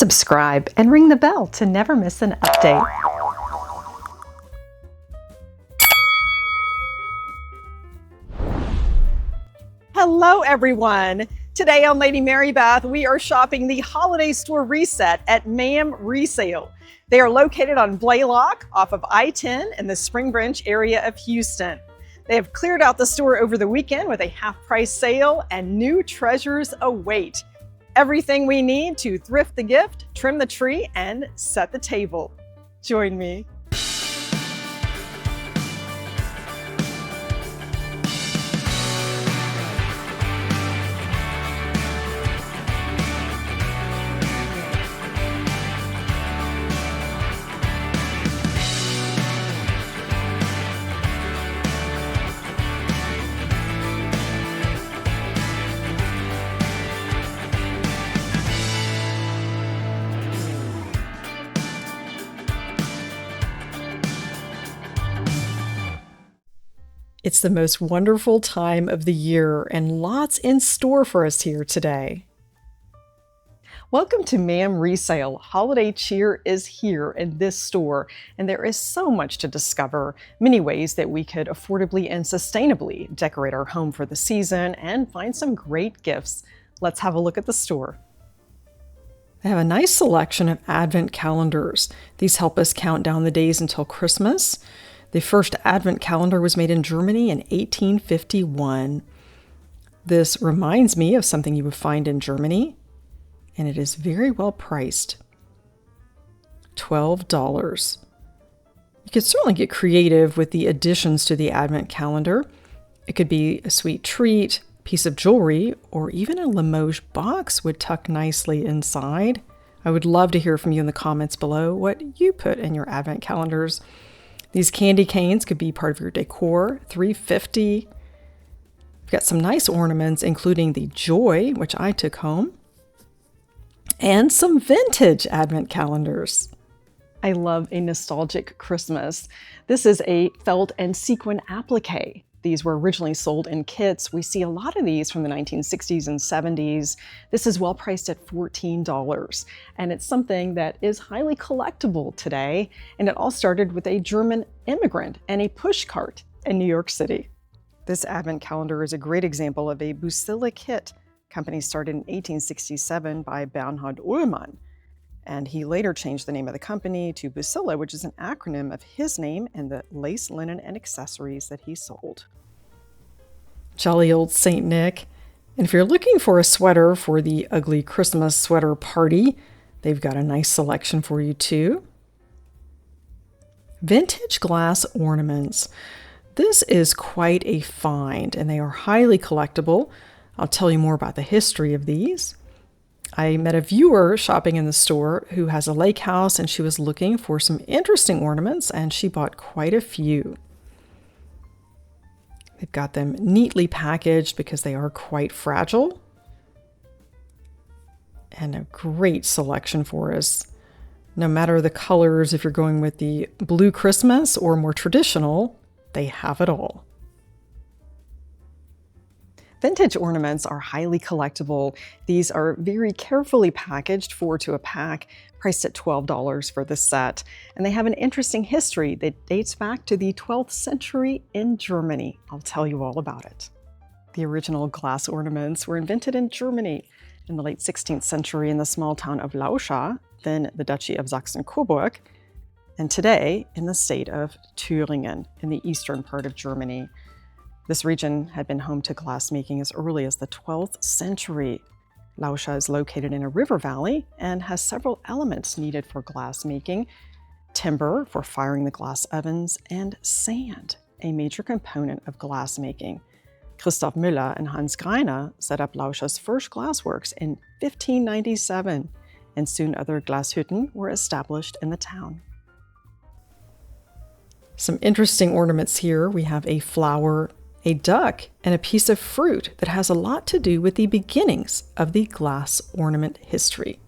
subscribe and ring the bell to never miss an update. Hello everyone! Today on Lady Mary Beth, we are shopping the holiday store reset at MAM Resale. They are located on Blaylock off of I-10 in the Spring Branch area of Houston. They have cleared out the store over the weekend with a half-price sale and new treasures await. Everything we need to thrift the gift, trim the tree, and set the table. Join me. It's the most wonderful time of the year and lots in store for us here today. Welcome to MAM Resale. Holiday cheer is here in this store, and there is so much to discover, many ways that we could affordably and sustainably decorate our home for the season and find some great gifts. Let's have a look at the store. They have a nice selection of advent calendars. These help us count down the days until Christmas. The first advent calendar was made in Germany in 1851. This reminds me of something you would find in Germany, and it is very well priced. $12. You could certainly get creative with the additions to the advent calendar. It could be a sweet treat, piece of jewelry, or even a Limoges box would tuck nicely inside. I would love to hear from you in the comments below what you put in your advent calendars. These candy canes could be part of your decor, $3.50. We've got some nice ornaments, including the Joy, which I took home, and some vintage advent calendars. I love a nostalgic Christmas. This is a felt and sequin applique. These were originally sold in kits. We see a lot of these from the 1960s and 70s. This is well priced at $14, and it's something that is highly collectible today. And it all started with a German immigrant and a push cart in New York City. This advent calendar is a great example of a Busilla kit. Company started in 1867 by Bernhard Ullmann. And he later changed the name of the company to Busilla, which is an acronym of his name and the lace, linen, and accessories that he sold. Jolly old Saint Nick. And if you're looking for a sweater for the ugly Christmas sweater party, they've got a nice selection for you too. Vintage glass ornaments. This is quite a find, and they are highly collectible. I'll tell you more about the history of these. I met a viewer shopping in the store who has a lake house, and she was looking for some interesting ornaments, and she bought quite a few. They've got them neatly packaged because they are quite fragile. And a great selection for us. No matter the colors, if you're going with the blue Christmas or more traditional, they have it all. Vintage ornaments are highly collectible. These are very carefully packaged, 4 to a pack, priced at $12 for the set. And they have an interesting history that dates back to the 12th century in Germany. I'll tell you all about it. The original glass ornaments were invented in Germany in the late 16th century in the small town of Lauscha, then the Duchy of Sachsen-Coburg, and today in the state of Thüringen in the eastern part of Germany. This region had been home to glassmaking as early as the 12th century. Lauscha is located in a river valley and has several elements needed for glassmaking: timber for firing the glass ovens, and sand, a major component of glassmaking. Christoph Müller and Hans Greiner set up Lauscha's first glassworks in 1597, and soon other Glashütten were established in the town. Some interesting ornaments here. We have a flower, a duck, and a piece of fruit that has a lot to do with the beginnings of the glass ornament history.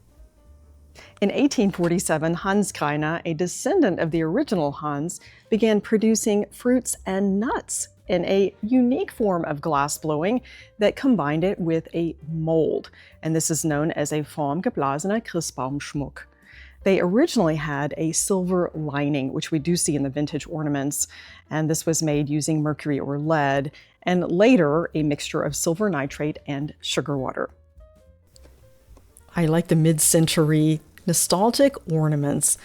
In 1847, Hans Greiner, a descendant of the original Hans, began producing fruits and nuts in a unique form of glass blowing that combined it with a mold. And this is known as a formgeblasener Christbaumschmuck. They originally had a silver lining, which we do see in the vintage ornaments, and this was made using mercury or lead, and later a mixture of silver nitrate and sugar water. I like the mid-century nostalgic ornaments.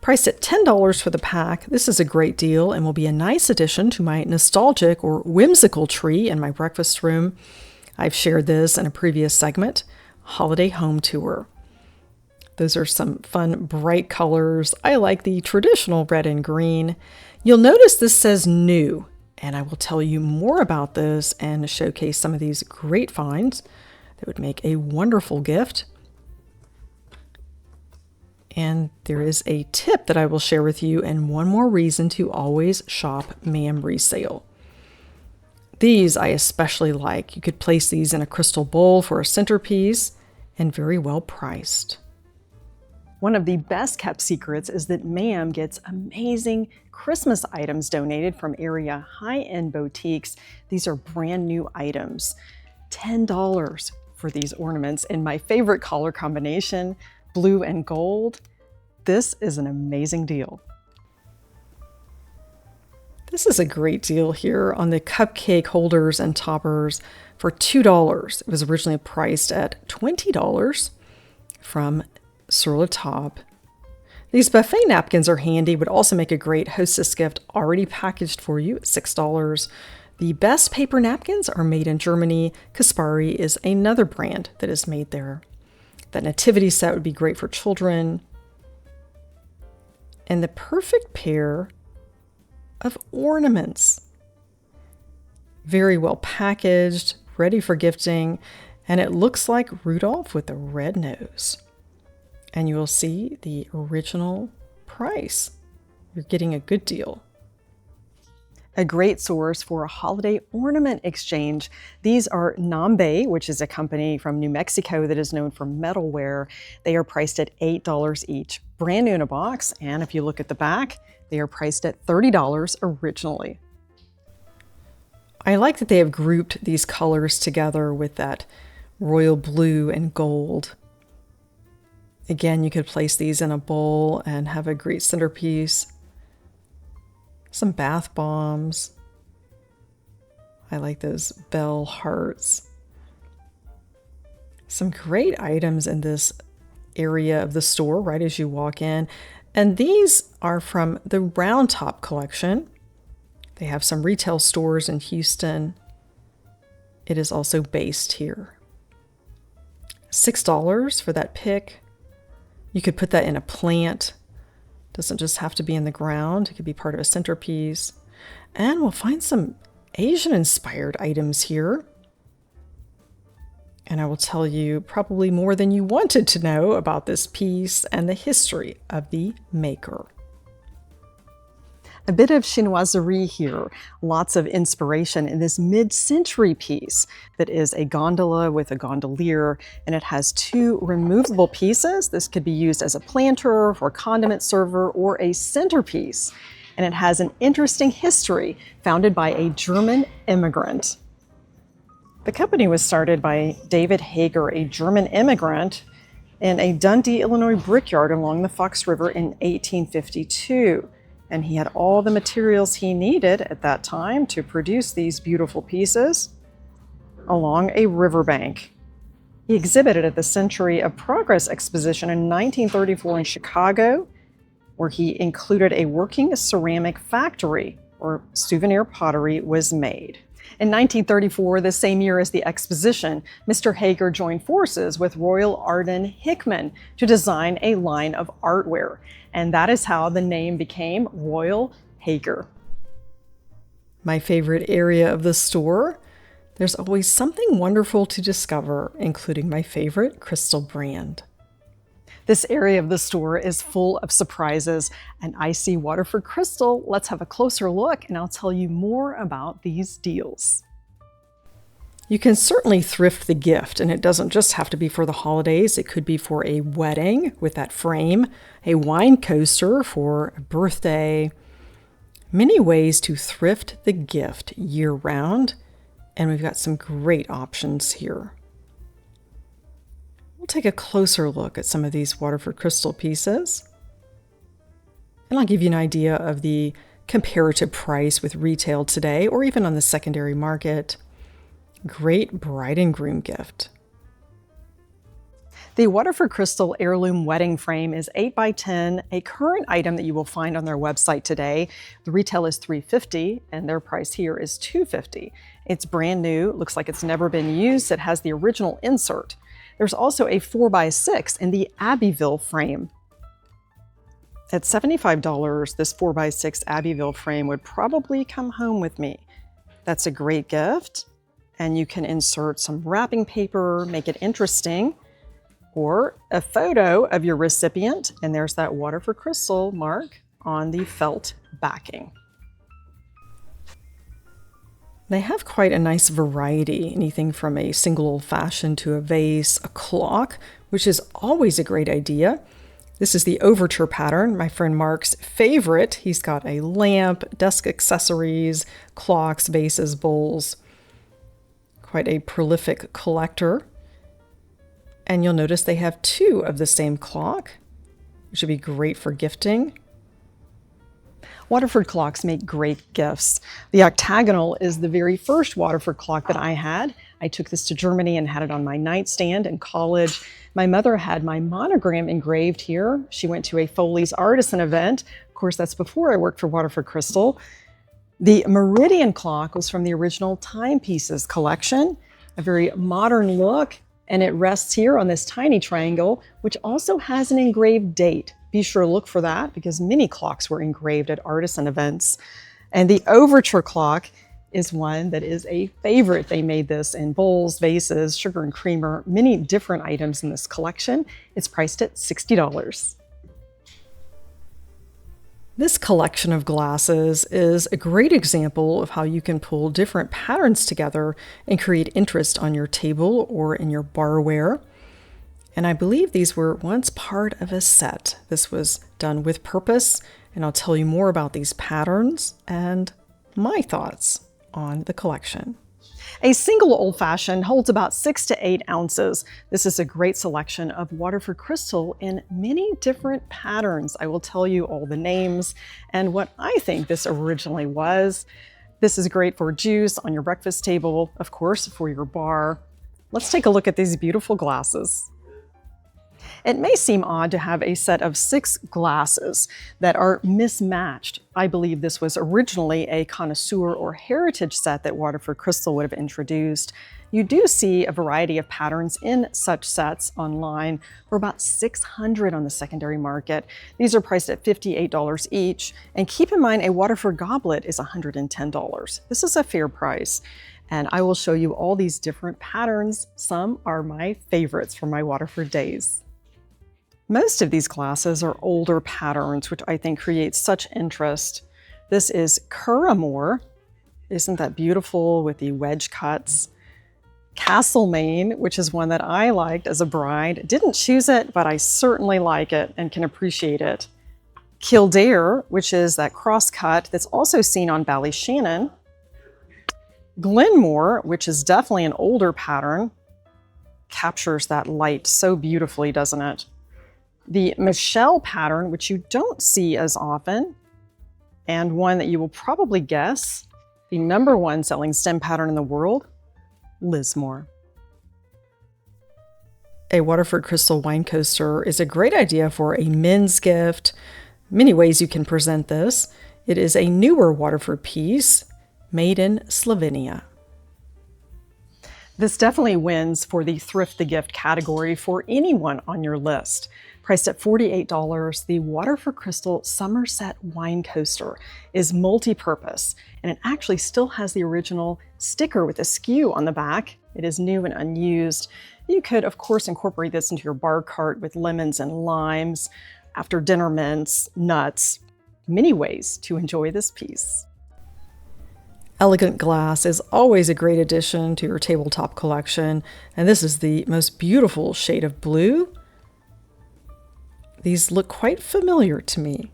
Priced at $10 for the pack, this is a great deal and will be a nice addition to my nostalgic or whimsical tree in my breakfast room. I've shared this in a previous segment, Holiday Home Tour. Those are some fun, bright colors. I like the traditional red and green. You'll notice this says new, and I will tell you more about this and showcase some of these great finds that would make a wonderful gift. And there is a tip that I will share with you and one more reason to always shop MAM Resale. These I especially like. You could place these in a crystal bowl for a centerpiece and very well priced. One of the best kept secrets is that MAM gets amazing Christmas items donated from area high-end boutiques. These are brand new items. $10 for these ornaments in my favorite color combination, blue and gold. This is an amazing deal. This is a great deal here on the cupcake holders and toppers for $2. It was originally priced at $20 from Sur La Table. These buffet napkins are handy, would also make a great hostess gift already packaged for you at $6. The best paper napkins are made in Germany. Kaspari is another brand that is made there. That nativity set would be great for children. And the perfect pair of ornaments. Very well packaged, ready for gifting, and it looks like Rudolph with a red nose. And you will see the original price. You're getting a good deal. A great source for a holiday ornament exchange. These are Nambe, which is a company from New Mexico that is known for metalware. They are priced at $8 each, brand new in a box. And if you look at the back, they are priced at $30 originally. I like that they have grouped these colors together with that royal blue and gold. Again, you could place these in a bowl and have a great centerpiece. Some bath bombs. I like those bell hearts. Some great items in this area of the store right as you walk in. And these are from the Round Top collection. They have some retail stores in Houston. It is also based here. $6 for that pick. You could put that in a plant. Doesn't just have to be in the ground. It could be part of a centerpiece. And we'll find some Asian-inspired items here. And I will tell you probably more than you wanted to know about this piece and the history of the maker. A bit of chinoiserie here, lots of inspiration in this mid-century piece that is a gondola with a gondolier, and it has two removable pieces. This could be used as a planter or condiment server or a centerpiece. And it has an interesting history founded by a German immigrant. The company was started by David Hager, a German immigrant, in a Dundee, Illinois brickyard along the Fox River in 1852. And he had all the materials he needed at that time to produce these beautiful pieces along a riverbank. He exhibited at the Century of Progress exposition in 1934 in Chicago, where he included a working ceramic factory where souvenir pottery was made. In 1934, the same year as the exposition, Mr. Hager joined forces with Royal Arden Hickman to design a line of artware. And that is how the name became Royal Hager. My favorite area of the store, there's always something wonderful to discover, including my favorite crystal brand. This area of the store is full of surprises, and I see Waterford Crystal. Let's have a closer look, and I'll tell you more about these deals. You can certainly thrift the gift, and it doesn't just have to be for the holidays. It could be for a wedding with that frame, a wine coaster for a birthday, Many ways to thrift the gift year-round, and we've got some great options here. We'll take a closer look at some of these Waterford Crystal pieces, and I'll give you an idea of the comparative price with retail today or even on the secondary market. Great bride and groom gift. The Waterford Crystal Heirloom Wedding Frame is 8 by 10, a current item that you will find on their website today. The retail is $350 and their price here is $250. It's brand new, looks like it's never been used. It has the original insert. There's also a 4 by 6 in the Abbeville frame. At $75, this 4 by 6 Abbeville frame would probably come home with me. That's a great gift, and you can insert some wrapping paper, make it interesting, or a photo of your recipient, and there's that Waterford Crystal mark on the felt backing. They have quite a nice variety, anything from a single old-fashioned to a vase, a clock, which is always a great idea. This is the Overture pattern, my friend Mark's favorite. He's got a lamp, desk accessories, clocks, vases, bowls. Quite a prolific collector. And you'll notice they have 2 of the same clock, which would be great for gifting. Waterford clocks make great gifts. The octagonal is the very first Waterford clock that I had. I took this to Germany and had it on my nightstand in college. My mother had my monogram engraved here. She went to a Foley's Artisan event. Of course, that's before I worked for Waterford Crystal. The Meridian clock was from the original Timepieces collection, a very modern look. And it rests here on this tiny triangle, which also has an engraved date. Be sure to look for that because many clocks were engraved at artisan events. And the Overture clock is one that is a favorite. They made this in bowls, vases, sugar and creamer, many different items in this collection. It's priced at $60. This collection of glasses is a great example of how you can pull different patterns together and create interest on your table or in your barware. And I believe these were once part of a set. This was done with purpose, and I'll tell you more about these patterns and my thoughts on the collection. A single old-fashioned holds about 6 to 8 ounces. This is a great selection of Waterford Crystal in many different patterns. I will tell you all the names and what I think this originally was. This is great for juice on your breakfast table, of course, for your bar. Let's take a look at these beautiful glasses. It may seem odd to have a set of 6 glasses that are mismatched. I believe this was originally a connoisseur or heritage set that Waterford Crystal would have introduced. You do see a variety of patterns in such sets online for about $600 on the secondary market. These are priced at $58 each. And keep in mind, a Waterford goblet is $110. This is a fair price. And I will show you all these different patterns. Some are my favorites from my Waterford days. Most of these glasses are older patterns, which I think creates such interest. This is Curramore. Isn't that beautiful with the wedge cuts? Castlemaine, which is one that I liked as a bride. Didn't choose it, but I certainly like it and can appreciate it. Kildare, which is that cross cut that's also seen on Ballyshannon. Glenmore, which is definitely an older pattern. Captures that light so beautifully, doesn't it? The Michelle pattern, which you don't see as often, and one that you will probably guess, the #1 selling stem pattern in the world, Lismore. A Waterford Crystal wine coaster is a great idea for a men's gift. Many ways you can present this. It is a newer Waterford piece made in Slovenia. This definitely wins for the Thrift the Gift category for anyone on your list. Priced at $48, the Waterford Crystal Somerset Wine Coaster is multi-purpose, and it actually still has the original sticker with a skew on the back. It is new and unused. You could, of course, incorporate this into your bar cart with lemons and limes, after dinner mints, nuts, many ways to enjoy this piece. Elegant glass is always a great addition to your tabletop collection, and this is the most beautiful shade of blue. These look quite familiar to me.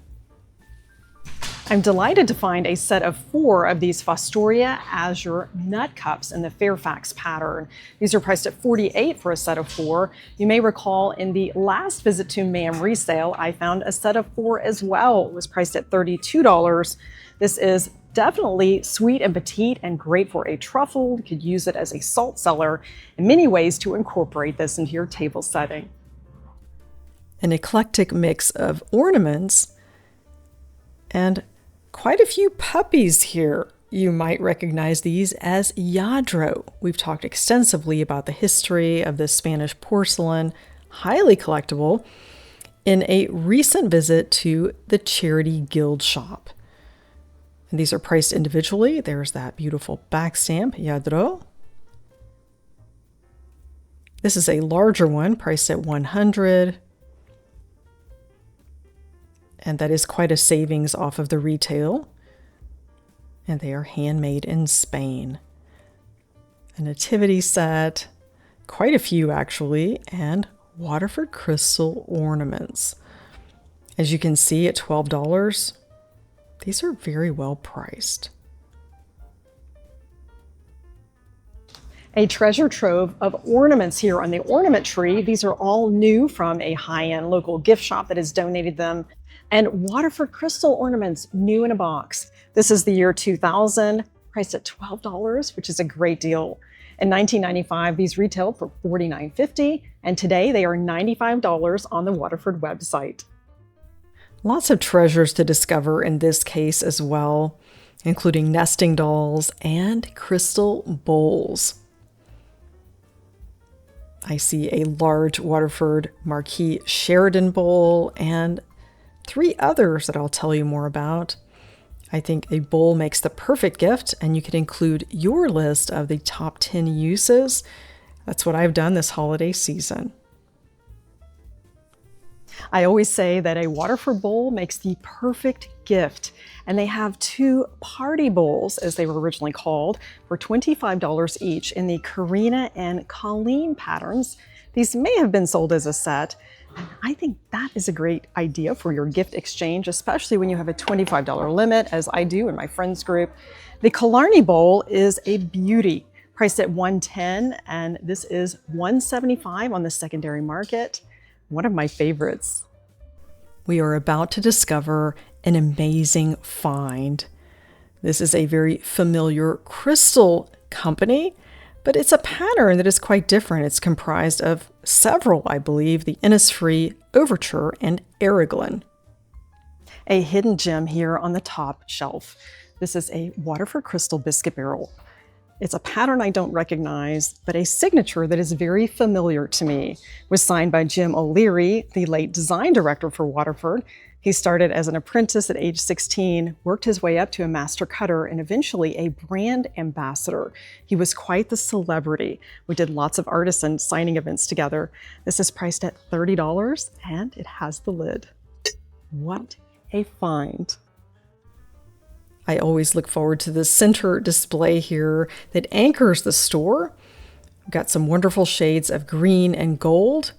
I'm delighted to find a set of 4 of these Fostoria Azure nut cups in the Fairfax pattern. These are priced at $48 for a set of 4. You may recall in the last visit to MAM Resale, I found a set of 4 as well. It was priced at $32. This is definitely sweet and petite and great for a truffle. You could use it as a salt cellar in many ways to incorporate this into your table setting. An eclectic mix of ornaments and quite a few puppies here. You might recognize these as lladro. We've talked extensively about the history of this Spanish porcelain, highly collectible, in a recent visit to the Charity Guild shop. And these are priced individually. There's that beautiful back stamp, lladro. This is a larger one, priced at $100. And that is quite a savings off of the retail. And they are handmade in Spain. A nativity set, quite a few actually, and Waterford Crystal ornaments. As you can see at $12, these are very well priced. A treasure trove of ornaments here on the ornament tree. These are all new from a high-end local gift shop that has donated them. And Waterford Crystal ornaments, new in a box. This is the year 2000, priced at $12, which is a great deal. In 1995, these retailed for $49.50, and today they are $95 on the Waterford website. Lots of treasures to discover in this case as well, including nesting dolls and crystal bowls. I see a large Waterford Marquis Sheridan bowl and 3 others that I'll tell you more about. I think a bowl makes the perfect gift, and you can include your list of the top 10 uses. That's what I've done this holiday season. I always say that a Waterford bowl makes the perfect gift, and they have 2 party bowls, as they were originally called, for $25 each in the Karina and Colleen patterns. These may have been sold as a set. I think that is a great idea for your gift exchange, especially when you have a $25 limit, as I do in my friends group. The Killarney bowl is a beauty, priced at $110, and this is $175 on the secondary market. One of my favorites. We are about to discover an amazing find. This is a very familiar crystal company, but it's a pattern that is quite different. It's comprised of several, I believe, the Innisfree, Overture, and Araglin. A hidden gem here on the top shelf. This is a Waterford Crystal biscuit barrel. It's a pattern I don't recognize, but a signature that is very familiar to me. It was signed by Jim O'Leary, the late design director for Waterford. He started as an apprentice at age 16, worked his way up to a master cutter, and eventually a brand ambassador. He was quite the celebrity. We did lots of artisan signing events together. This is priced at $30, and it has the lid. What a find. I always look forward to the center display here that anchors the store. We've got some wonderful shades of green and gold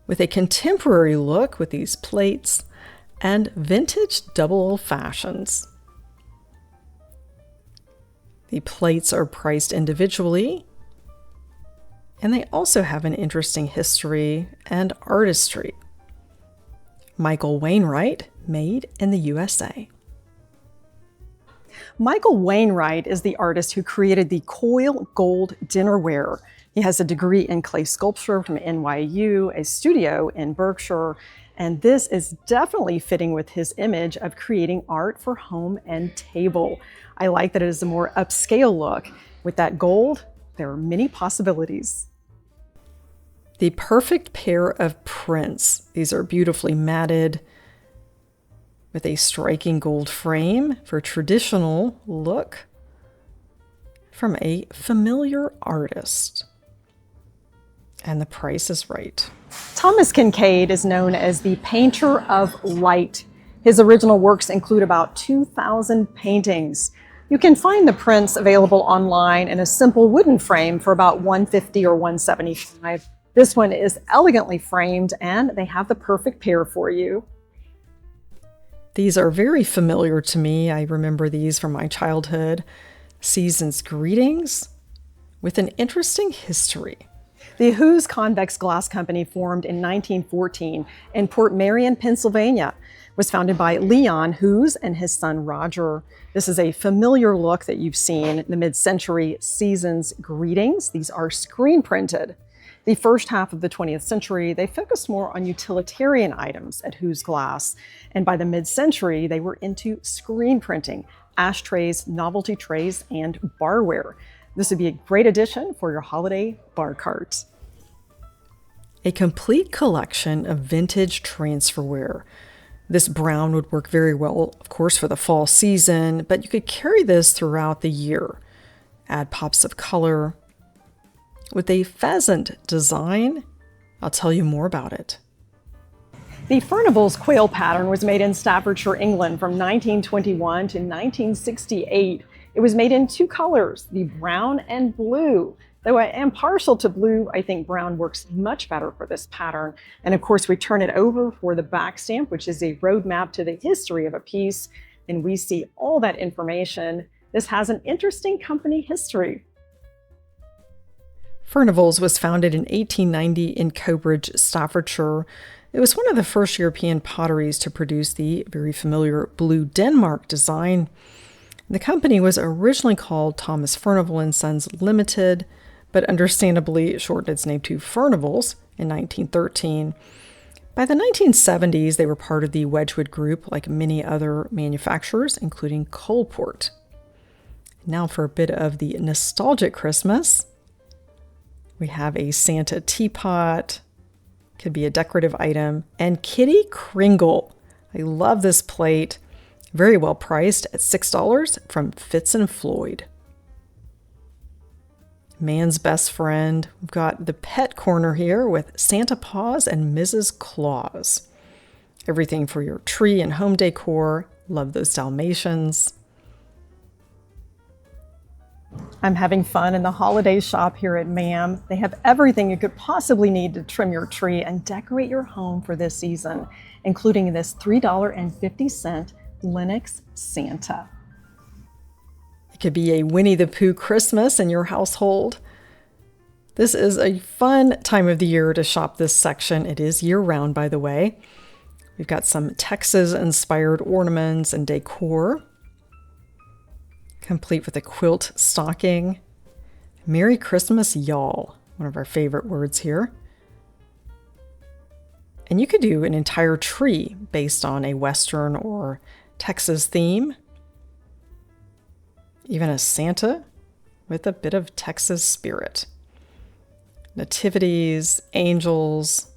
with a contemporary look with these plates and vintage double old fashions. The plates are priced individually, and they also have an interesting history and artistry. Michael Wainwright, made in the USA. Michael Wainwright is the artist who created the coil gold dinnerware. He has a degree in clay sculpture from NYU, a studio in Berkshire, and this is definitely fitting with his image of creating art for home and table. I like that it is a more upscale look. With that gold, there are many possibilities. The perfect pair of prints. These are beautifully matted with a striking gold frame for a traditional look from a familiar artist. And the price is right. Thomas Kincaid is known as the painter of light. His original works include about 2,000 paintings. You can find the prints available online in a simple wooden frame for about $150 or $175. This one is elegantly framed, and they have the perfect pair for you. These are very familiar to me. I remember these from my childhood. Season's Greetings with an interesting history. The Who's Convex Glass Company, formed in 1914 in Port Marion, Pennsylvania, was founded by Leon Who's and his son Roger. This is a familiar look that you've seen in the mid-century Season's Greetings. These are screen printed. The first half of the 20th century, they focused more on utilitarian items at Who's Glass. And by the mid-century, they were into screen printing, ashtrays, novelty trays, and barware. This would be a great addition for your holiday bar cart. A complete collection of vintage transferware. This brown would work very well, of course, for the fall season, but you could carry this throughout the year. Add pops of color. With a pheasant design, I'll tell you more about it. The Furnival's quail pattern was made in Staffordshire, England from 1921 to 1968. It was made in two colors, the brown and blue. Though I am partial to blue, I think brown works much better for this pattern. And of course, we turn it over for the back stamp, which is a roadmap to the history of a piece. And we see all that information. This has an interesting company history. Furnival's was founded in 1890 in Cobridge, Staffordshire. It was one of the first European potteries to produce the very familiar blue Denmark design. The company was originally called Thomas Furnival and Sons Limited, but understandably shortened its name to Furnival's in 1913. By the 1970s, they were part of the Wedgwood Group, like many other manufacturers, including Coalport. Now for a bit of the nostalgic Christmas. We have a Santa teapot, could be a decorative item, and Kitty Kringle. I love this plate. Very well priced at $6 from Fitz Floyd. Man's best friend. We've got the pet corner here with Santa Paws and Mrs. Claus. Everything for your tree and home decor. Love those Dalmatians. I'm having fun in the holiday shop here at MAM. They have everything you could possibly need to trim your tree and decorate your home for this season, including this $3.50 Linux Santa. It could be a Winnie the Pooh Christmas in your household. This is a fun time of the year to shop this section. It is year-round, by the way. We've got some Texas-inspired ornaments and decor, complete with a quilt stocking. Merry Christmas, y'all. One of our favorite words here. And you could do an entire tree based on a Western or Texas theme. Even a Santa with a bit of Texas spirit. Nativities, angels,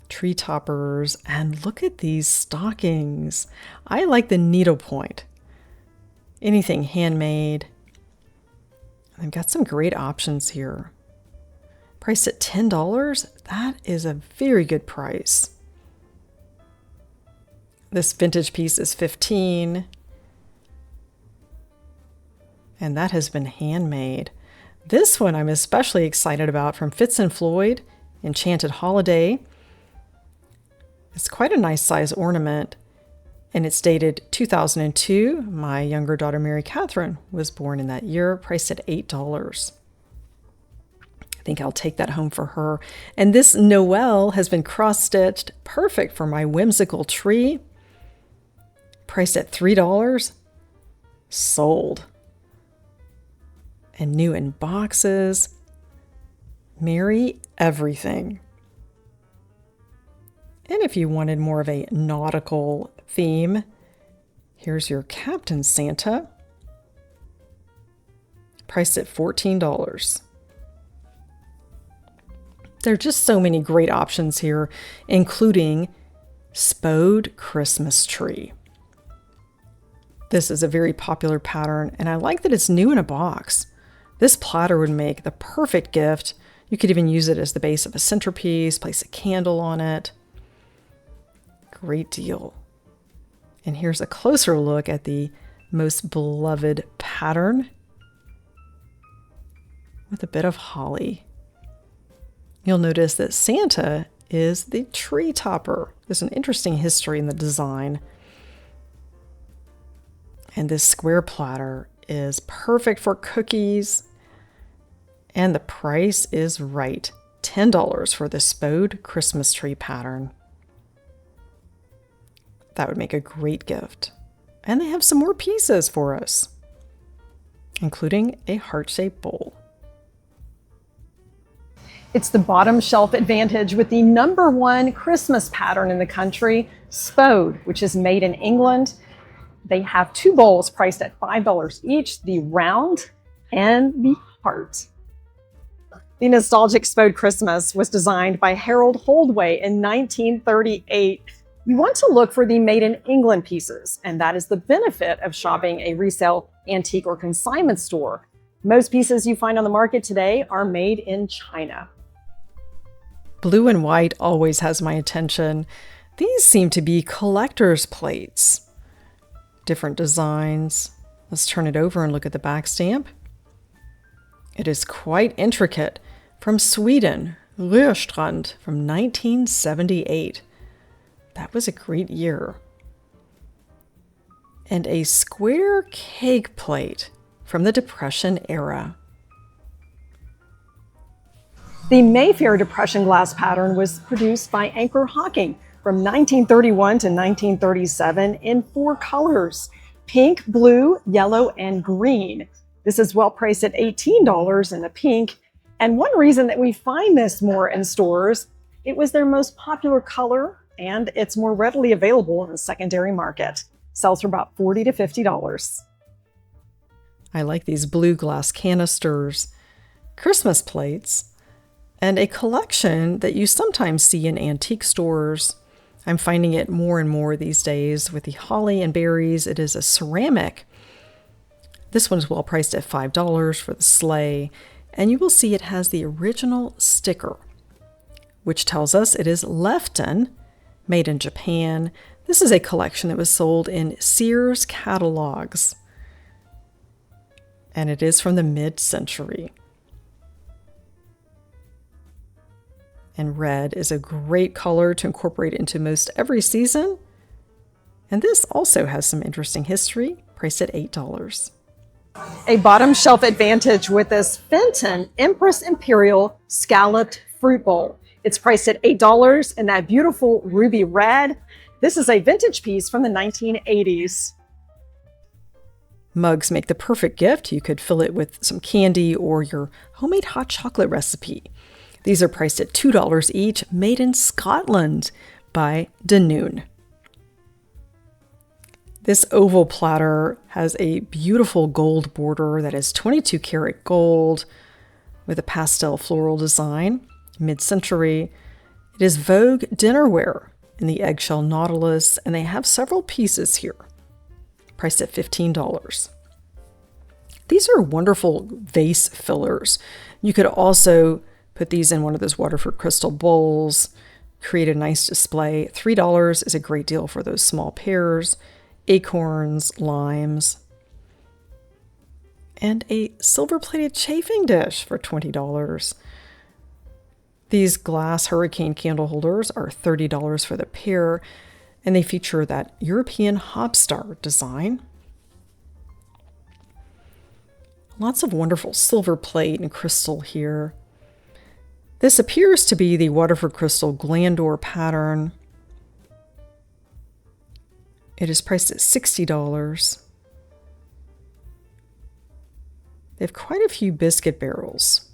tree toppers, and look at these stockings. I like the needlepoint. Anything handmade. I've got some great options here. Priced at $10, that is a very good price. This vintage piece is $15, and that has been handmade. This one I'm especially excited about, from Fitz Floyd, Enchanted Holiday. It's quite a nice size ornament, and it's dated 2002. My younger daughter, Mary Catherine, was born in that year, priced at $8. I think I'll take that home for her. And this Noel has been cross-stitched, perfect for my whimsical tree. Priced at $3. Sold. And new in boxes. Merry everything. And if you wanted more of a nautical theme, here's your Captain Santa. Priced at $14. There are just so many great options here, including Spode Christmas Tree. This is a very popular pattern, and I like that it's new in a box. This platter would make the perfect gift. You could even use it as the base of a centerpiece, place a candle on it. Great deal. And here's a closer look at the most beloved pattern with a bit of holly. You'll notice that Santa is the tree topper. There's an interesting history in the design. And this square platter is perfect for cookies. And the price is right. $10 for the Spode Christmas Tree pattern. That would make a great gift. And they have some more pieces for us, including a heart-shaped bowl. It's the bottom shelf advantage with the #1 Christmas pattern in the country, Spode, which is made in England. They have 2 bowls priced at $5 each, the round and the heart. The nostalgic Spode Christmas was designed by Harold Holdway in 1938. You want to look for the made in England pieces, and that is the benefit of shopping a resale, antique, or consignment store. Most pieces you find on the market today are made in China. Blue and white always has my attention. These seem to be collector's plates. Different designs. Let's turn it over and look at the back stamp. It is quite intricate. From Sweden, Rörstrand, from 1978. That was a great year. And a square cake plate from the Depression era. The Mayfair Depression glass pattern was produced by Anchor Hocking from 1931 to 1937 in 4 colors: pink, blue, yellow, and green. This is well priced at $18 in the pink. And one reason that we find this more in stores, it was their most popular color, and it's more readily available in the secondary market. Sells for about $40 to $50. I like these blue glass canisters, Christmas plates, and a collection that you sometimes see in antique stores. I'm finding it more and more these days with the holly and berries. It is a ceramic. This one is well priced at $5 for the sleigh, and you will see it has the original sticker, which tells us it is Lefton, made in Japan. This is a collection that was sold in Sears catalogs, and it is from the mid-century. And red is a great color to incorporate into most every season. And this also has some interesting history, priced at $8. A bottom shelf advantage with this Fenton Empress Imperial Scalloped Fruit Bowl. It's priced at $8 in that beautiful ruby red. This is a vintage piece from the 1980s. Mugs make the perfect gift. You could fill it with some candy or your homemade hot chocolate recipe. These are priced at $2 each, made in Scotland by Danone. This oval platter has a beautiful gold border that is 22 karat gold with a pastel floral design, mid-century. It is Vogue dinnerware in the eggshell nautilus, and they have several pieces here, priced at $15. These are wonderful vase fillers. You could also put these in one of those Waterford Crystal bowls, create a nice display. $3 is a great deal for those small pears, acorns, limes, and a silver-plated chafing dish for $20. These glass hurricane candle holders are $30 for the pair, and they feature that European hopstar design. Lots of wonderful silver plate and crystal here. This appears to be the Waterford Crystal Glandor pattern. It is priced at $60. They have quite a few biscuit barrels.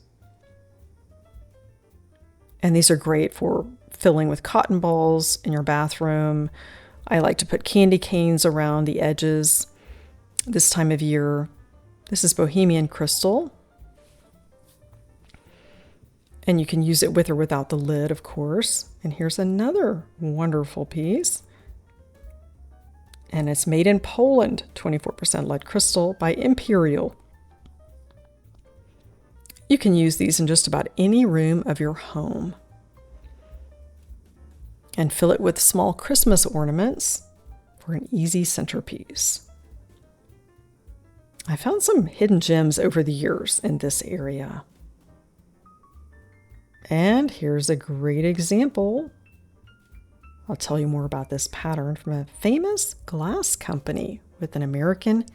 And these are great for filling with cotton balls in your bathroom. I like to put candy canes around the edges this time of year. This is Bohemian Crystal. And you can use it with or without the lid, of course. And here's another wonderful piece. And it's made in Poland, 24% lead crystal by Imperial. You can use these in just about any room of your home. And fill it with small Christmas ornaments for an easy centerpiece. I found some hidden gems over the years in this area. And here's a great example. I'll tell you more about this pattern from a famous glass company with an American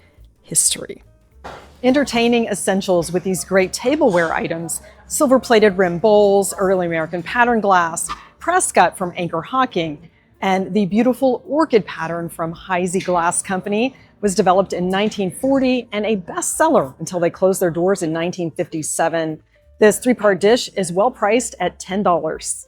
history. Entertaining essentials with these great tableware items: silver-plated rim bowls, early American pattern glass, Prescott from Anchor Hocking, and the beautiful orchid pattern from Heisey Glass Company was developed in 1940 and a bestseller until they closed their doors in 1957. This 3-part dish is well priced at $10.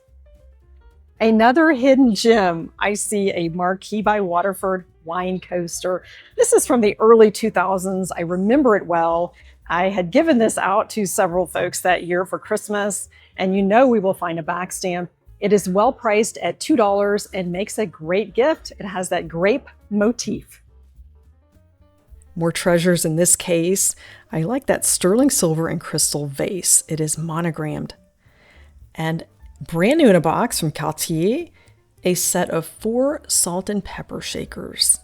Another hidden gem, I see a Marquis by Waterford wine coaster. This is from the early 2000s. I remember it well. I had given this out to several folks that year for Christmas, and you know we will find a back stamp. It is well priced at $2 and makes a great gift. It has that grape motif. More treasures in this case. I like that sterling silver and crystal vase. It is monogrammed. And brand new in a box from Cartier, a set of 4 salt and pepper shakers.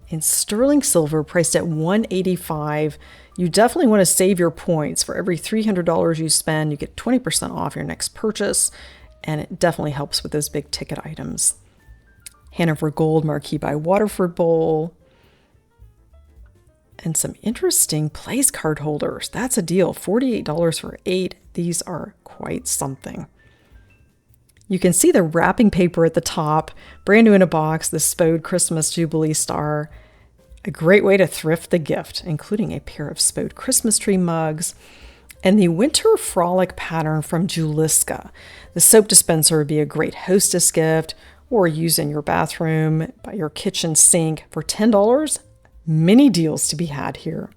In sterling silver, priced at $185. You definitely want to save your points. For every $300 you spend, you get 20% off your next purchase, and it definitely helps with those big ticket items. Hanover Gold Marquis by Waterford bowl. And some interesting place card holders. That's a deal. $48 for 8. These are quite something. You can see the wrapping paper at the top. Brand new in a box, the Spode Christmas Jubilee Star. A great way to thrift the gift, including a pair of Spode Christmas Tree mugs. And the Winter Frolic pattern from Juliska. The soap dispenser would be a great hostess gift, or use in your bathroom, by your kitchen sink. For $10, many deals to be had here.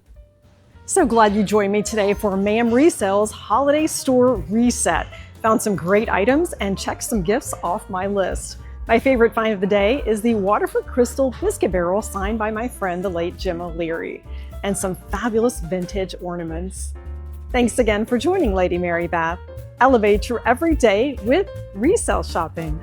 So glad you joined me today for MAM Resale's Holiday Store Reset. Found some great items and checked some gifts off my list. My favorite find of the day is the Waterford Crystal biscuit barrel signed by my friend, the late Jim O'Leary, and some fabulous vintage ornaments. Thanks again for joining Lady Mary Beth. Elevate your everyday with resale shopping.